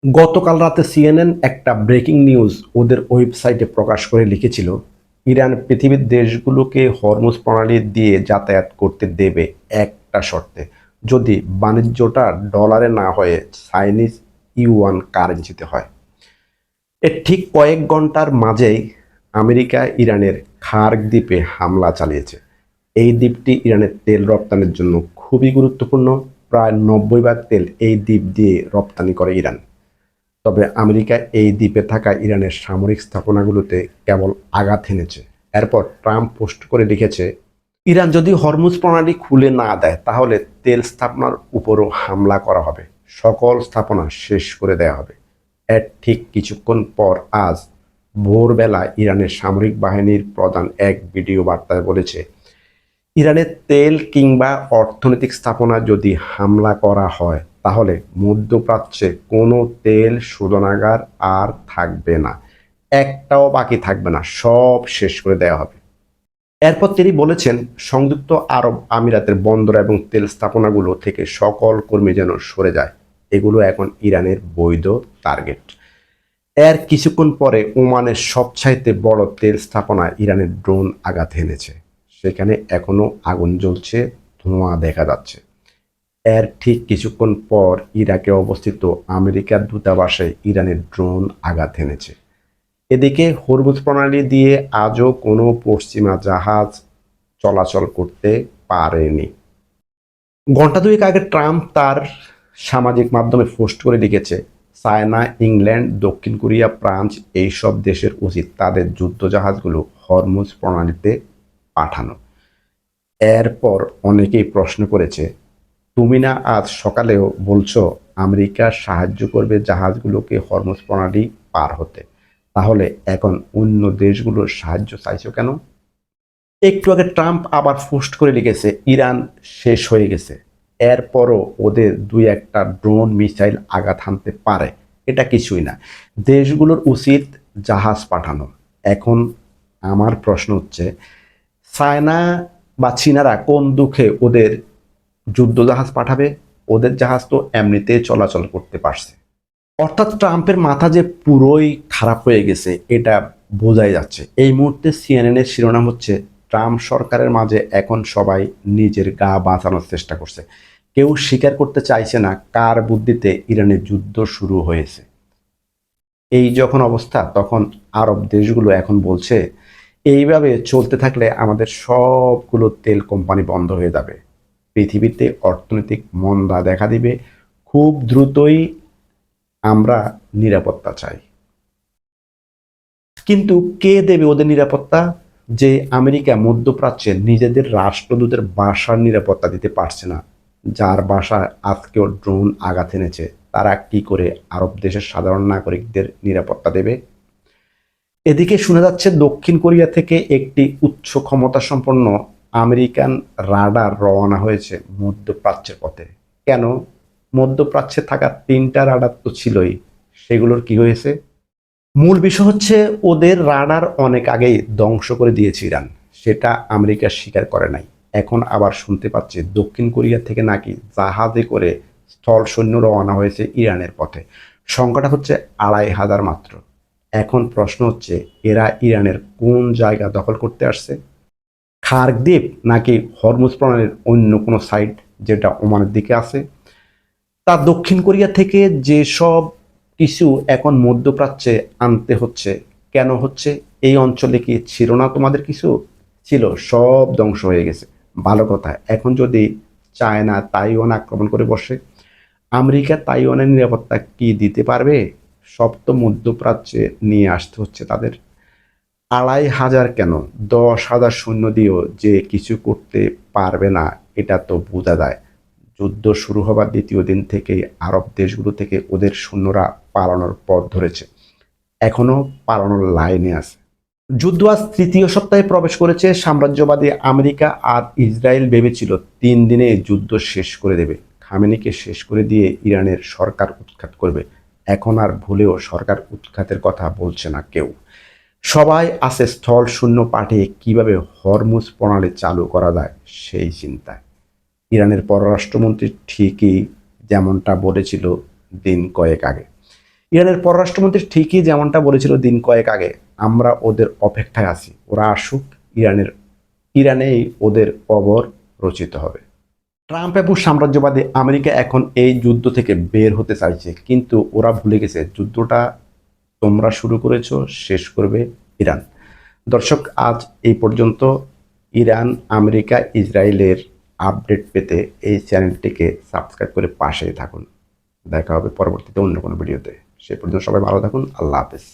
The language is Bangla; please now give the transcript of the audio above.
গতকাল রাতে সিএনএন একটা ব্রেকিং নিউজ ওদের ওয়েবসাইটে প্রকাশ করে লিখেছিল, ইরান পৃথিবীর দেশগুলোকে হরমুজ প্রণালী দিয়ে যাতায়াত করতে দেবে একটা শর্তে, যদি বাণিজ্যটা ডলারে না হয়ে চাইনিজ ইউয়ান কারেন্সিতে হয়। এর ঠিক কয়েক ঘন্টার মাঝেই আমেরিকা ইরানের খার্গ দ্বীপে হামলা চালিয়েছে। এই দ্বীপটি ইরানের তেল রপ্তানির জন্য খুবই গুরুত্বপূর্ণ। প্রায় 90 ভাগ তেল এই দ্বীপ দিয়ে রপ্তানি করে ইরান। তবে আমেরিকা এই দ্বীপে থাকা ইরানের সামরিক স্থাপনাগুলোতে কেবল আঘাত হেনেছে। এরপর ট্রাম্প পোস্ট করে লিখেছে, ইরান যদি হরমুজ প্রণালী খুলে না দেয় তাহলে তেল স্থাপনার উপরও হামলা করা হবে, সকল স্থাপনা শেষ করে দেওয়া হবে। এর ঠিক কিছুক্ষণ পর আজ ভোরবেলা ইরানের সামরিক বাহিনীর প্রধান এক ভিডিও বার্তায় বলেছে, ইরানের তেল কিংবা অর্থনৈতিক স্থাপনা যদি হামলা করা হয় তাহলে মধ্যপ্রাচ্যে কোনো তেল শোধনাগার আর থাকবে না, একটাও বাকি থাকবে না, সব শেষ করে দেওয়া হবে। এরপর তিনি বলেছেন, সংযুক্ত আরব আমিরাতের বন্দর এবং তেল স্থাপনাগুলো থেকে সকল কর্মী যেন সরে যায়, এগুলো এখন ইরানের বৈধ টার্গেট। এর কিছুক্ষণ পরে ওমানের সবচাইতে বড় তেল স্থাপনায় ইরানের ড্রোন আঘাত হেনেছে। সেখানে এখনো আগুন জ্বলছে, ধোঁয়া দেখা যাচ্ছে। এর ঠিক কিছুক্ষণ পর ইরাকে অবস্থিত আমেরিকার দূতাবাসে ইরানের ড্রোন আঘাত হেনেছে। এদিকে হরমুজ প্রণালী দিয়ে আজও কোনো পশ্চিমা জাহাজ চলাচল করতে পারেনি। ঘণ্টা দুয়েক আগে ট্রাম্প তার সামাজিক মাধ্যমে পোস্ট করে লিখেছে, চায়না, ইংল্যান্ড, দক্ষিণ কোরিয়া, ফ্রান্স এইসব দেশের উচিত তাদের যুদ্ধজাহাজগুলো হরমুজ প্রণালীতে পাঠানো। এরপর অনেকেই প্রশ্ন করেছে, তুমি না আজ সকালেও বলছো আমেরিকা সাহায্য করবে জাহাজগুলোকে হরমুজ প্রণালী পার হতে, তাহলে এখন অন্য দেশগুলোর সাহায্য চাইছো কেন? একটু আগে ট্রাম্প আবার পোস্ট করে লিখেছে, ইরান শেষ হয়ে গেছে, এরপরও ওদের দুই একটা ড্রোন মিসাইল আঘাত হানতে পারে, এটা কিছুই না, দেশগুলোর উচিত জাহাজ পাঠানো। এখন আমার প্রশ্ন হচ্ছে, চায়না বা চীনারা কোন দুঃখে ওদের যুদ্ধজাহাজ পাঠাবে? ওদের জাহাজ তো এমনিতেই চলাচল করতে পারছে। অর্থাৎ ট্রাম্পের মাথা যে পুরোই খারাপ হয়ে গেছে এটা বোঝাই যাচ্ছে। এই মুহূর্তে সিএনএন এর শিরোনাম হচ্ছে, ট্রাম্প সরকারের মাঝে এখন সবাই নিজের গা বাঁচানোর চেষ্টা করছে, কেউ স্বীকার করতে চাইছে না কার বুদ্ধিতে ইরানের যুদ্ধ শুরু হয়েছে। এই যখন অবস্থা, তখন আরব দেশগুলো এখন বলছে, এইভাবে চলতে থাকলে আমাদের সবগুলো তেল কোম্পানি বন্ধ হয়ে যাবে, পৃথিবীতে অর্থনৈতিক মন্দা দেখা দিবে, খুব দ্রুতই আমরা নিরাপত্তা চাই। কিন্তু কে দেবে ওদের নিরাপত্তা? যে আমেরিকা মধ্যপ্রাচ্যে নিজেদের রাষ্ট্রদূতের বাসার নিরাপত্তা দিতে পারছে না, যার বাসায় আজকেও ড্রোন আঘাত এনেছে, তারা কি করে আরব দেশের সাধারণ নাগরিকদের নিরাপত্তা দেবে? এদিকে শোনা যাচ্ছে দক্ষিণ কোরিয়া থেকে একটি উচ্চ ক্ষমতা সম্পন্ন আমেরিকান রাডার রওনা হয়েছে মধ্যপ্রাচ্যের পথে। কেন? মধ্যপ্রাচ্যে থাকা 3টা রাডার তো ছিলই, সেগুলোর কি হয়েছে? মূল বিষয় হচ্ছে, ওদের রাডার অনেক আগেই ধ্বংস করে দিয়েছে ইরান, সেটা আমেরিকা স্বীকার করে নাই। এখন আবার শুনতে পাচ্ছি দক্ষিণ কোরিয়া থেকে নাকি জাহাজে করে স্থল সৈন্য রওনা হয়েছে ইরানের পথে। সংখ্যাটা হচ্ছে 2500 মাত্র। এখন প্রশ্ন হচ্ছে, এরা ইরানের কোন জায়গা দখল করতে আসছে? খার্গ দ্বীপ নাকি হরমুজ প্রণালীর অন্য কোনো সাইট যেটা ওমানের দিকে আছে? তা দক্ষিণ কোরিয়া থেকে যেসব কিছু এখন মধ্যপ্রাচ্যে আনতে হচ্ছে, কেন হচ্ছে? এই অঞ্চলে কি ছিল না তোমাদের কিছু? ছিল, সব ধ্বংস হয়ে গেছে। ভালো কথা, এখন যদি চায়না তাইওয়ান আক্রমণ করে বসে, আমেরিকা তাইওয়ানের নিরাপত্তা কি দিতে পারবে? সব তো মধ্যপ্রাচ্যে নিয়ে আসতে হচ্ছে তাদের। 2500 কেন, 10,000 সৈন্য দিয়েও যে কিছু করতে পারবে না এটা তো বোঝা যায়। যুদ্ধ শুরু হবার দ্বিতীয় দিন থেকেই আরব দেশগুলো থেকে ওদের সৈন্যরা পালানোর পথ ধরেছে, এখনো পালানোর লাইনে আছে। যুদ্ধ আজ তৃতীয় সপ্তাহে প্রবেশ করেছে। সাম্রাজ্যবাদী আমেরিকা আর ইসরায়েল ভেবেছিল 3 দিনে যুদ্ধ শেষ করে দেবে, খামেনিকে শেষ করে দিয়ে ইরানের সরকার উৎখাত করবে। এখন আর ভুলেও সরকার উৎখাতের কথা বলছে না কেউ, সবাই আছে স্থল শূন্য পাঠিয়ে কিভাবে হরমুজ প্রণালী চালু করা যায় সেই চিন্তায়। ইরানের পররাষ্ট্রমন্ত্রী ঠিকই যেমনটা বলেছিল দিন কয়েক আগে, ইরানের পররাষ্ট্রমন্ত্রী ঠিকই যেমনটা বলেছিল দিন কয়েক আগে, আমরা ওদের অপেক্ষায় আছি, ওরা আসুক, ইরানেই ওদের কবর রচিত হবে। ট্রাম্প এবং সাম্রাজ্যবাদী আমেরিকা এখন এই যুদ্ধ থেকে বের হতে চাইছে, কিন্তু ওরা ভুলে গেছে যুদ্ধটা তোমরা শুরু করেছো, শেষ করবে ইরান। দর্শক, আজ এই পর্যন্ত। ইরান, আমেরিকা, ইসরায়েলের আপডেট পেতে এই চ্যানেলটিকে সাবস্ক্রাইব করে পাশেই থাকুন। দেখা হবে পরবর্তীতে অন্য কোনো ভিডিওতে। সে পর্যন্ত সবাই ভালো থাকুন। আল্লাহ হাফেজ।